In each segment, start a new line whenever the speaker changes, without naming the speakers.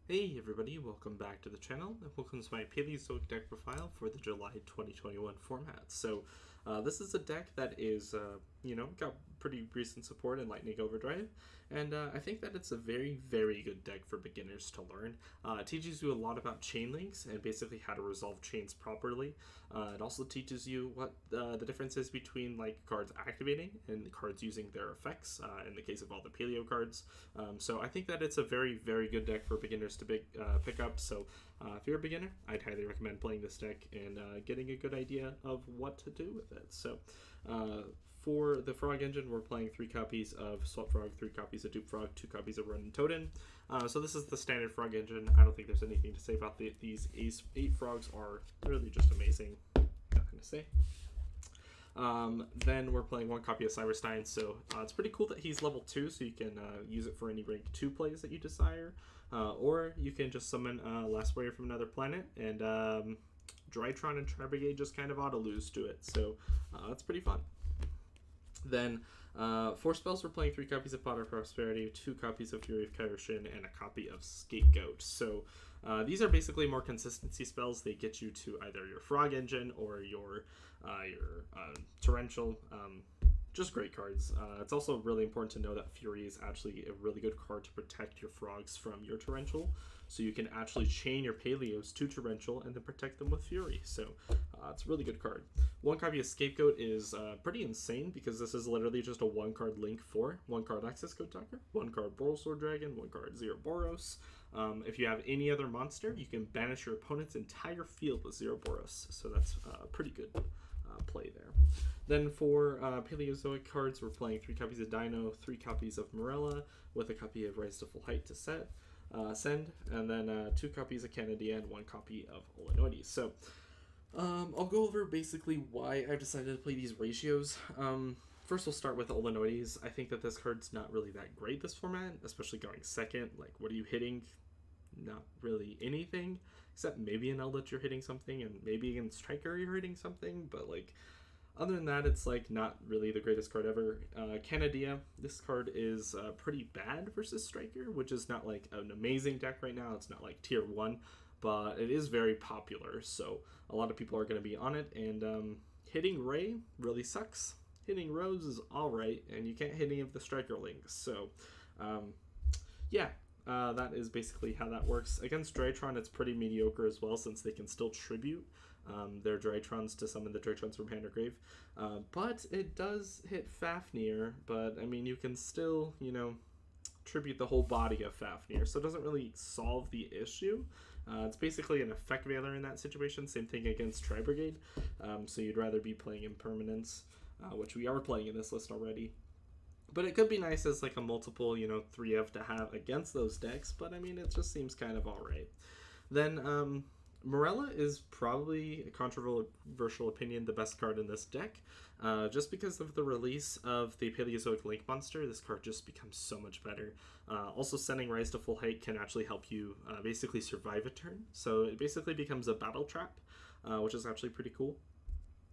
Hey everybody, welcome back to the channel, and welcome to my Paleozoic deck profile for the July 2021 format. This is a deck that is, got pretty recent support in Lightning Overdrive, and I think that it's a very, very good deck for beginners to learn. It teaches you a lot about chain links and basically how to resolve chains properly. It also teaches you what the difference is between like cards activating and cards using their effects, in the case of all the Paleo cards. So I think that it's a very, very good deck for beginners to pick up. If you're a beginner, I'd highly recommend playing this deck and getting a good idea of what to do with it. For the Frog Engine, we're playing 3 copies of Swap Frog, 3 copies of Dupe Frog, 2 copies of Run Totem. So this is the standard Frog Engine. I don't think there's anything to say about these 8 frogs are really just amazing. Nothing to say. Then we're playing 1 copy of Cyberstein, so it's pretty cool that he's level 2, so you can use it for any rank 2 plays that you desire. Or you can just summon Last Warrior from another planet, and Drytron and Tri-Brigade just kind of auto-lose to it, so that's pretty fun. Then, 4 spells, we're playing 3 copies of Pot of Prosperity, 2 copies of Fury of Kaioshin, and a copy of Scapegoat. So, these are basically more consistency spells. They get you to either your Frog Engine or your Torrential. Just great cards. It's also really important to know that Fury is actually a really good card to protect your frogs from your Torrential. So you can actually chain your Paleos to Torrential and then protect them with Fury. So it's a really good card. 1 copy of Scapegoat is pretty insane because this is literally just a 1 card link for 1 card Access Code Talker, 1 card Borosword Dragon, 1 card Zero Boros. If you have any other monster, you can banish your opponent's entire field with Zero Boros. So that's pretty good play there. Then for Paleozoic cards, we're playing 3 copies of Dino, 3 copies of Morella, with a copy of Rise to Full Height to send, and then 2 copies of Canadia and 1 copy of Olenoides. So I'll go over basically why I've decided to play these ratios. First, we'll start with Olenoides. I think that this card's not really that great this format, especially going second. Like, what are you hitting? Not really anything, except maybe an Eldritch you're hitting something, and maybe against Striker you're hitting something, but like, other than that, it's like not really the greatest card ever. Canadia, this card is pretty bad versus Striker, which is not like an amazing deck right now. It's not like tier 1, but it is very popular, so a lot of people are going to be on it, and hitting Ray really sucks. Hitting Rose is alright, and you can't hit any of the Striker links, so that is basically how that works. Against Drytron, it's pretty mediocre as well, since they can still tribute their Drytrons to summon the Drytrons from hand or grave. But it does hit Fafnir, but I mean, you can still, tribute the whole body of Fafnir, so it doesn't really solve the issue. It's basically an effect veiler in that situation. Same thing against Tri-Brigade. So you'd rather be playing Impermanence, which we are playing in this list already. But it could be nice as like a multiple, 3F to have against those decks, but I mean, it just seems kind of alright. Then, Morella is probably, a controversial opinion, the best card in this deck. Just because of the release of the Paleozoic Link Monster, this card just becomes so much better. Also, sending Rise to Full Height can actually help you basically survive a turn. So it basically becomes a battle trap, which is actually pretty cool.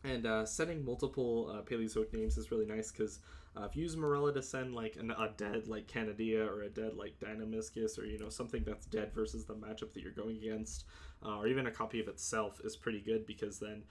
And setting multiple Paleozoic names is really nice because if you use Morella to send like a dead like Canadia or a dead like Dynamiscus, or something that's dead versus the matchup that you're going against, or even a copy of itself, is pretty good because then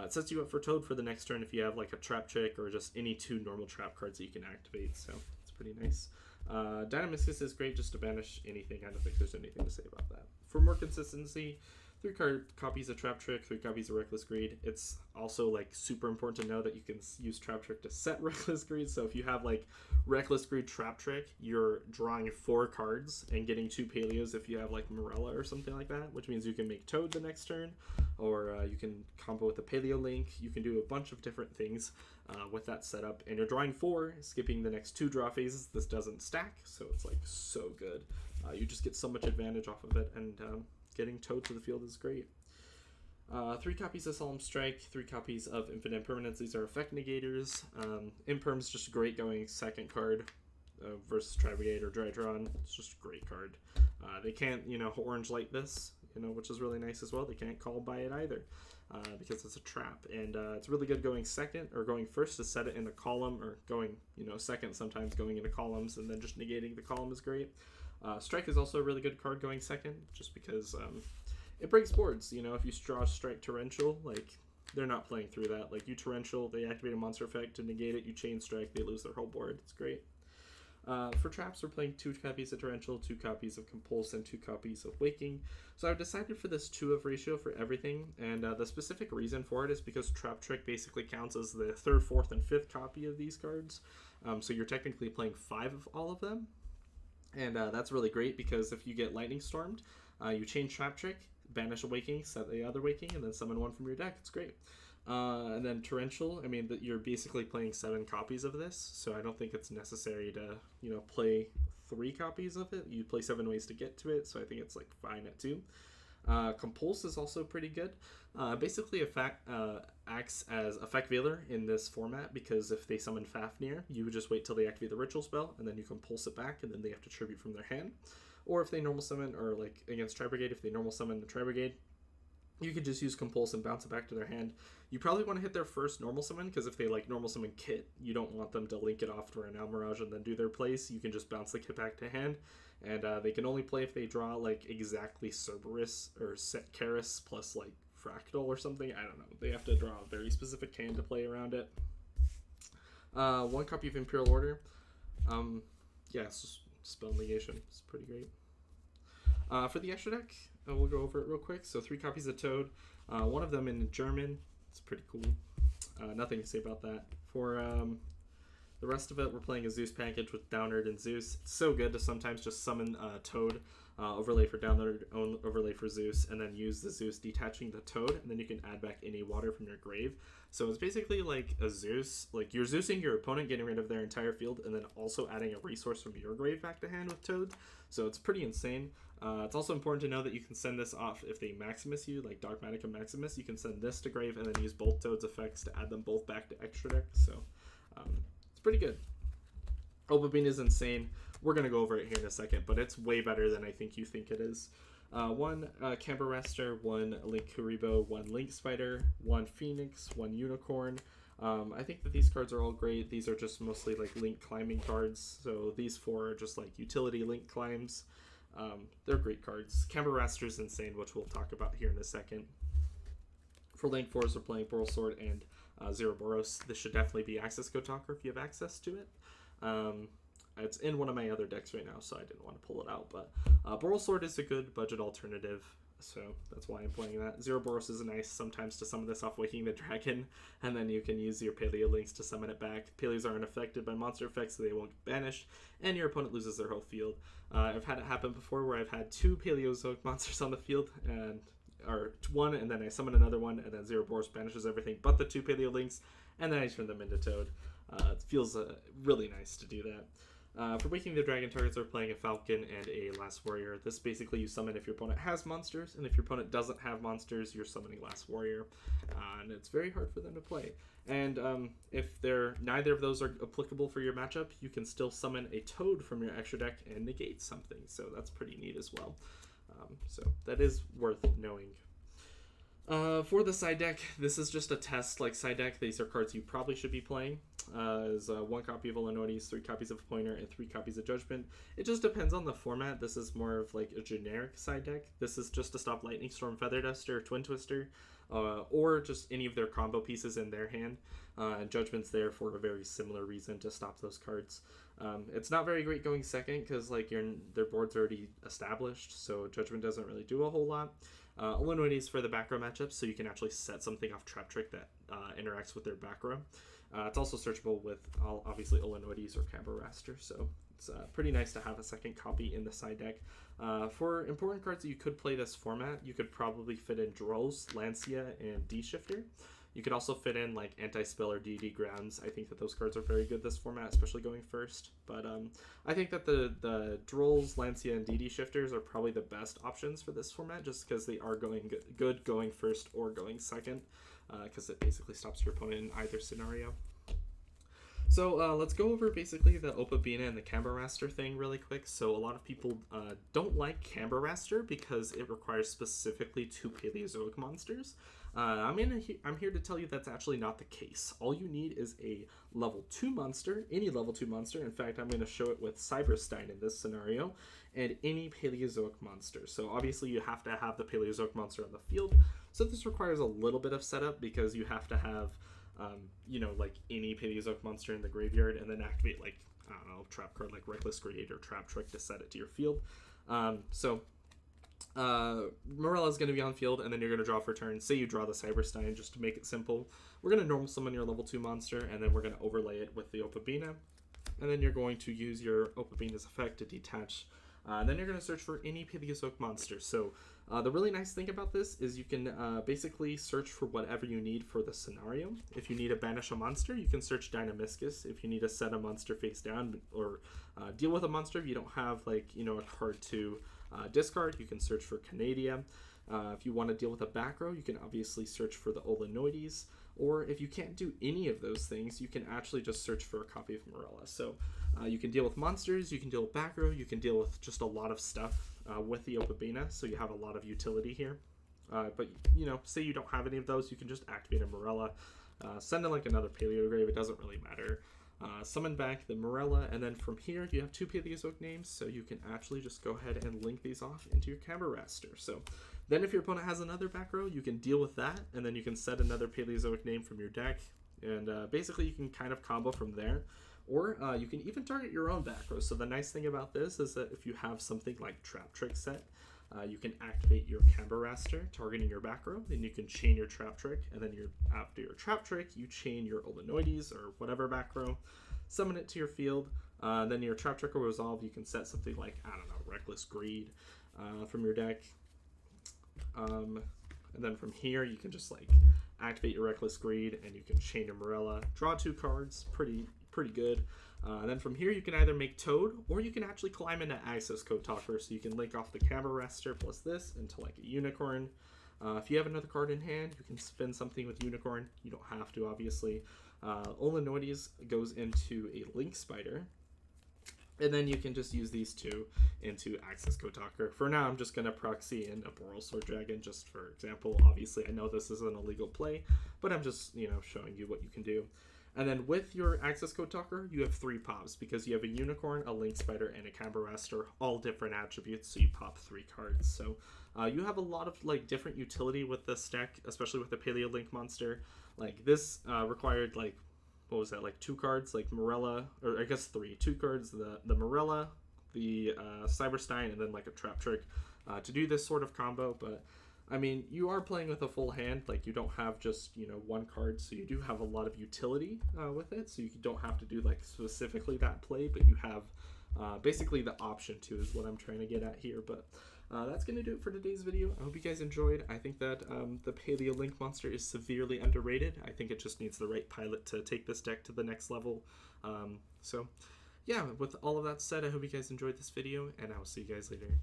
it sets you up for Toad for the next turn if you have like a Trap Trick or just any 2 normal trap cards that you can activate. So it's pretty nice. Dynamiscus is great just to banish anything. I don't think there's anything to say about that. For more consistency, 3 copies of Trap Trick, 3 copies of Reckless Greed. It's also like super important to know that you can use Trap Trick to set Reckless Greed. So if you have like Reckless Greed Trap Trick, you're drawing 4 cards and getting 2 Paleos if you have like Morella or something like that, which means you can make Toad the next turn, or you can combo with the Paleo Link. You can do a bunch of different things with that setup, and you're drawing 4, skipping the next 2 draw phases. This doesn't stack, so it's like so good. You just get so much advantage off of it, and getting Toad to the field is great. 3 copies of Solemn Strike, 3 copies of Infinite Impermanence. These are effect negators. Imperm's just great going second card versus Tri-Brigade or Drytron. It's just a great card. They can't, orange light this, which is really nice as well. They can't call by it either because it's a trap. And it's really good going second or going first to set it in a column, or going, second sometimes going into columns, and then just negating the column is great. Strike is also a really good card going second, just because it breaks boards. You know, if you draw Strike Torrential, like, they're not playing through that. Like, you Torrential, they activate a monster effect to negate it, you Chain Strike, they lose their whole board. It's great. For traps, we're playing 2 copies of Torrential, 2 copies of Compulse, and 2 copies of Waking. So I've decided for this 2 of ratio for everything, and the specific reason for it is because Trap Trick basically counts as the 3rd, 4th, and 5th copy of these cards. So you're technically playing 5 of all of them, and that's really great because if you get Lightning Stormed, you change Trap Trick, banish a Waking, set the other Waking, and then summon one from your deck. It's great. And then Torrential, I mean, you're basically playing 7 copies of this, so I don't think it's necessary to, you know, play 3 copies of it. You play 7 ways to get to it, so I think it's, like, fine at 2. Compulse is also pretty good. Basically, acts as Effect Veiler in this format, because if they summon Fafnir, you would just wait till they activate the Ritual spell, and then you Compulse it back, and then they have to tribute from their hand. Or if they normal summon, or, like, against Tri-Brigade, if they normal summon the Tri-Brigade, you could just use Compulse and bounce it back to their hand. You probably want to hit their first normal summon, because if they like normal summon Kit, you don't want them to link it off to an Almirage and then do their place. You can just bounce the Kit back to hand, and they can only play if they draw like exactly Cerberus or Karis plus like Fractal or something. I don't know. They have to draw a very specific hand to play around it. 1 copy of Imperial Order. Yeah, it's just spell negation. It's pretty great. For the extra deck, we'll go over it real quick. So 3 copies of Toad, 1 of them in German. It's pretty cool. Nothing to say about that. For the rest of it, we're playing a Zeus package with Downerd and Zeus. It's so good to sometimes just summon Toad, overlay for Downerd, overlay for Zeus, and then use the Zeus detaching the Toad, and then you can add back any water from your grave. So it's basically like a Zeus, like you're Zeusing your opponent, getting rid of their entire field, and then also adding a resource from your grave back to hand with Toad. So it's pretty insane. It's also important to know that you can send this off if they Maximus you, like Dogmatic and Maximus. You can send this to grave and then use both Toad's effects to add them both back to extra deck. So it's pretty good. Obabean is insane. We're going to go over it here in a second, but it's way better than I think you think it is. 1 Camberraster, 1 Link Kuribo, 1 Link Spider, 1 Phoenix, 1 Unicorn. I think that these cards are all great. These are just mostly like link climbing cards. So these 4 are just like utility link climbs. They're great cards. Camberraster is insane, which we'll talk about here in a second. For lane 4s, we're playing Boral Sword and Zeroboros. This should definitely be Access Code Talker if you have access to it. It's in one of my other decks right now, so I didn't want to pull it out. But Boral Sword is a good budget alternative, so that's why I'm playing that. Zeroboros is nice sometimes to summon this off Waking the Dragon, and then you can use your Paleo links to summon it back. Paleos aren't affected by monster effects, so they won't get banished, and your opponent loses their whole field. I've had it happen before where I've had 2 Paleozoic monsters on the field, or 1, and then I summon another one, and then Zeroboros banishes everything but the 2 Paleo links, and then I turn them into Toad. It feels really nice to do that. For Waking the Dragon, targets are playing a Falcon and a Last Warrior. This basically you summon if your opponent has monsters, and if your opponent doesn't have monsters, you're summoning Last Warrior. And it's very hard for them to play. And if neither of those are applicable for your matchup, you can still summon a Toad from your extra deck and negate something. So that's pretty neat as well. So that is worth knowing. For the side deck, this is just a test like side deck. These are cards you probably should be playing. Is 1 copy of Illinois, 3 copies of Pointer, and 3 copies of Judgment. It just depends on the format. This is more of like a generic side deck. This is just to stop Lightning Storm, Feather Duster, Twin Twister, or just any of their combo pieces in their hand. And Judgment's there for a very similar reason, to stop those cards. It's not very great going second because like their board's already established, so Judgment doesn't really do a whole lot. Illinois is for the back row matchups, so you can actually set something off Trap Trick that interacts with their back row. It's also searchable with obviously Illinois or Camberraster, so it's pretty nice to have a second copy in the side deck. For important cards that you could play this format, you could probably fit in Drolls, Lancia, and D-Shifter. You could also fit in like Anti-Spell or Deity Grounds. I think that those cards are very good this format, especially going first. But I think that the Drolls, Lancia, and DD Shifters are probably the best options for this format, just because they are good going first or going second, because it basically stops your opponent in either scenario. So let's go over basically the Opabina and the Camber thing really quick. So a lot of people don't like Camber because it requires specifically 2 Paleozoic monsters. I'm here to tell you that's actually not the case. All you need is a level 2 monster, any level 2 monster. In fact, I'm going to show it with Cyberstein in this scenario, and any Paleozoic monster. So obviously you have to have the Paleozoic monster on the field. So this requires a little bit of setup because you have to have like any Paleozoic monster in the graveyard, and then activate like, I don't know, trap card like Reckless Greed or Trap Trick to set it to your field. Morella is going to be on field, and then you're going to draw for turn. Say you draw the Cyberstein, just to make it simple. We're going to normal summon your level 2 monster, and then we're going to overlay it with the Opabina. And then you're going to use your Opabina's effect to detach. Then you're going to search for any Paleozoic monster. So the really nice thing about this is you can basically search for whatever you need for the scenario. If you need to banish a monster, you can search Dynamiscus. If you need to set a monster face down or deal with a monster, if you don't have a card to discard, you can search for Canadia. If you want to deal with a back row, you can obviously search for the Olenoides. Or if you can't do any of those things, you can actually just search for a copy of Morella. So you can deal with monsters, you can deal with back row, you can deal with just a lot of stuff with the Opabina, so you have a lot of utility here. But say you don't have any of those, you can just activate a Morella, send in like another Paleograve, it doesn't really matter. Summon back the Morella, and then from here you have 2 Paleozoic names, so you can actually just go ahead and link these off into your Cameraster. So then if your opponent has another back row, you can deal with that, and then you can set another Paleozoic name from your deck, and basically you can kind of combo from there. Or you can even target your own back row. So the nice thing about this is that if you have something like Trap Trick set, you can activate your Cameraster targeting your back row, then you can chain your Trap Trick, and then after your Trap Trick, you chain your Olenoides or whatever back row, summon it to your field, then your Trap Trick will resolve. You can set something like, I don't know, Reckless Greed from your deck, and then from here you can just activate your Reckless Greed, and you can chain your Morella, draw 2 cards, pretty good. Then from here you can either make Toad, or you can actually climb into Access Code Talker, so you can link off the Cameraster plus this into like a Unicorn. If you have another card in hand, you can spin something with Unicorn. You don't have to, obviously. Olenoides goes into a Link Spider, and then you can just use these 2 into Access Code Talker. For now, I'm just going to proxy in a Boral Sword Dragon, just for example. Obviously, I know this is an illegal play, but I'm just, showing you what you can do. And then with your Access Code Talker, you have 3 pops, because you have a Unicorn, a Link Spider, and a Cameraster, all different attributes, so you pop 3 cards. So you have a lot of different utility with this deck, especially with the Paleo Link monster. This required 2 cards, like Morella, or I guess 3. 2 cards, the Morella, the Cyberstein, and then a Trap Trick to do this sort of combo. But I mean, you are playing with a full hand, you don't have just, 1 card, so you do have a lot of utility with it, so you don't have to do, specifically that play, but you have basically the option to, is what I'm trying to get at here. But that's going to do it for today's video. I hope you guys enjoyed. I think that the Paleo Link monster is severely underrated. I think it just needs the right pilot to take this deck to the next level. So, yeah, with all of that said, I hope you guys enjoyed this video, and I will see you guys later.